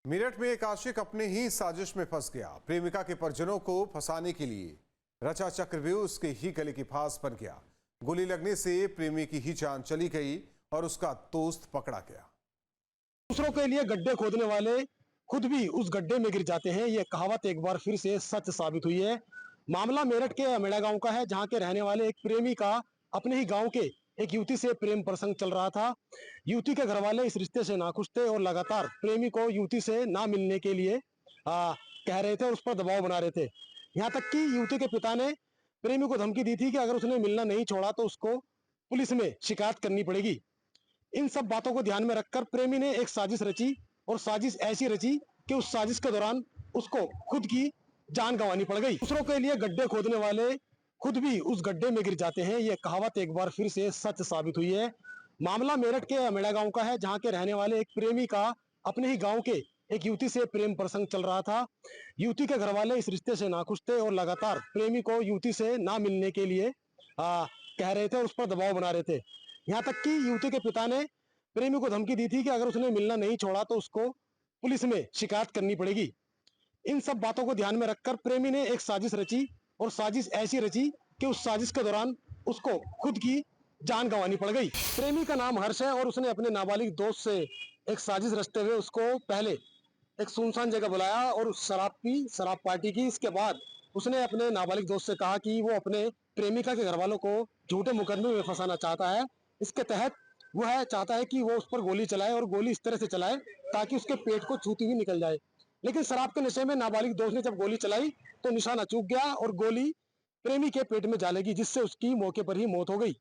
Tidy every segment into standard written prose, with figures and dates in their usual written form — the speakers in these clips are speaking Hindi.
मेरठ में एक आशिक अपने ही साजिश में फंस गया। प्रेमिका के परिजनों को फंसाने के लिए रचा चक्रव्यूह उसके ही गले की फांस बन गया। गोली लगने से प्रेमी की ही जान चली गई और उसका दोस्त पकड़ा गया। दूसरों के लिए गड्ढे खोदने वाले खुद भी उस गड्ढे में गिर जाते हैं। ये कहावत एक बार फिर से सच साबित हुई है। मामला मेरठ के अमेड़ा गांव का है, जहां के रहने वाले एक प्रेमी का अपने ही गांव के एक युवती से प्रेम प्रसंग चल रहा था। युवती के घर वाले इस रिश्ते से नाखुश थे और लगातार प्रेमी को युवती से ना मिलने के लिए कह रहे थे और उस पर दबाव बना रहे थे। यहाँ तक कि युवती के पिता ने प्रेमी को धमकी दी थी कि अगर उसने मिलना नहीं छोड़ा तो उसको पुलिस में शिकायत करनी पड़ेगी। इन सब बातों को ध्यान में रखकर प्रेमी ने एक साजिश रची और साजिश ऐसी रची कि उस साजिश के दौरान उसको खुद की जान गंवानी पड़ गई। दूसरों के लिए गड्ढे खोदने वाले खुद भी उस गड्ढे में गिर जाते हैं। ये कहावत एक बार फिर से सच साबित हुई है। मामला मेरठ के अमेड़ा गांव का है, जहां के रहने वाले एक प्रेमी का अपने ही गांव के एक युवती से प्रेम प्रसंग चल रहा था। युवती के घर वाले इस रिश्ते से नाखुश थे और लगातार प्रेमी को युवती से ना मिलने के लिए कह रहे थे और उस पर दबाव बना रहे थे। यहाँ तक कि युवती के पिता ने प्रेमी को धमकी दी थी कि अगर उसने मिलना नहीं छोड़ा तो उसको पुलिस में शिकायत करनी पड़ेगी। इन सब बातों को ध्यान में रखकर प्रेमी ने एक साजिश रची और साजिश ऐसी रची कि उस साजिश के दौरान उसको खुद की जान गंवानी पड़ गई। प्रेमी का नाम हर्ष है और उसने अपने नाबालिग दोस्त से एक साजिश रचते हुए उसको पहले एक सुनसान जगह बुलाया और शराब पार्टी की। इसके बाद उसने अपने नाबालिग दोस्त से कहा कि वो अपने प्रेमिका के घर वालों को झूठे मुकदमे में फंसाना चाहता है। इसके तहत वह चाहता है कि वो उस पर गोली चलाए और गोली इस तरह से चलाए ताकि उसके पेट को छूती हुई निकल जाए। लेकिन शराब के नशे में नाबालिग दोस्त ने जब गोली चलाई तो निशाना चूक गया और गोली प्रेमी के पेट में जा लगी, जिससे उसकी मौके पर ही मौत हो गई।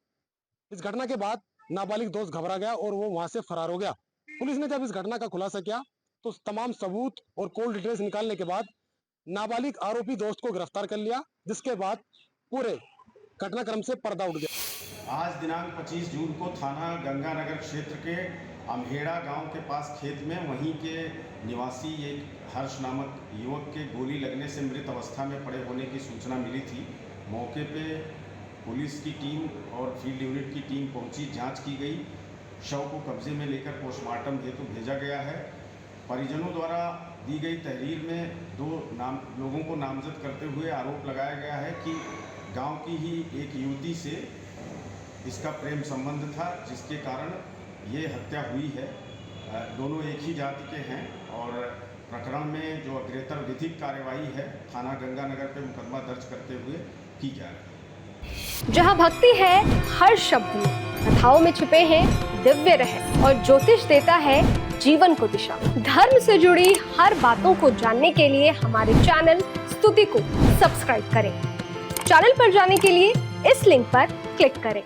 इस घटना के बाद नाबालिग दोस्त घबरा गया और वो वहां से फरार हो गया। पुलिस ने जब इस घटना का खुलासा किया तो तमाम सबूत और कॉल डिटेल्स निकालने के बाद नाबालिग आरोपी दोस्त को गिरफ्तार कर लिया, जिसके बाद पूरे घटनाक्रम से पर्दा उठ गया। आज दिनांक 25 जून को थाना गंगानगर क्षेत्र के अम्हेड़ा गांव के पास खेत में वहीं के निवासी एक हर्ष नामक युवक के गोली लगने से मृत अवस्था में पड़े होने की सूचना मिली थी। मौके पे पुलिस की टीम और फील्ड यूनिट की टीम पहुंची, जांच की गई। शव को कब्जे में लेकर पोस्टमार्टम हेतु भेजा गया है। परिजनों द्वारा दी गई तहरीर में लोगों को नामजद करते हुए आरोप लगाया गया है कि गांव की ही एक युवती से इसका प्रेम संबंध था, जिसके कारण ये हत्या हुई है। दोनों एक ही जाति के हैं और प्रकरण में जो अग्रेतर विधिक कार्यवाही है थाना गंगानगर पे मुकदमा दर्ज करते हुए की जा रही है। जहां भक्ति है हर शब्द में, कथाओं में छुपे हैं दिव्य रहस्य और ज्योतिष देता है जीवन को दिशा। धर्म से जुड़ी हर बातों को जानने के लिए हमारे चैनल स्तुति को सब्सक्राइब करें। चैनल पर जाने के लिए इस लिंक पर क्लिक करें।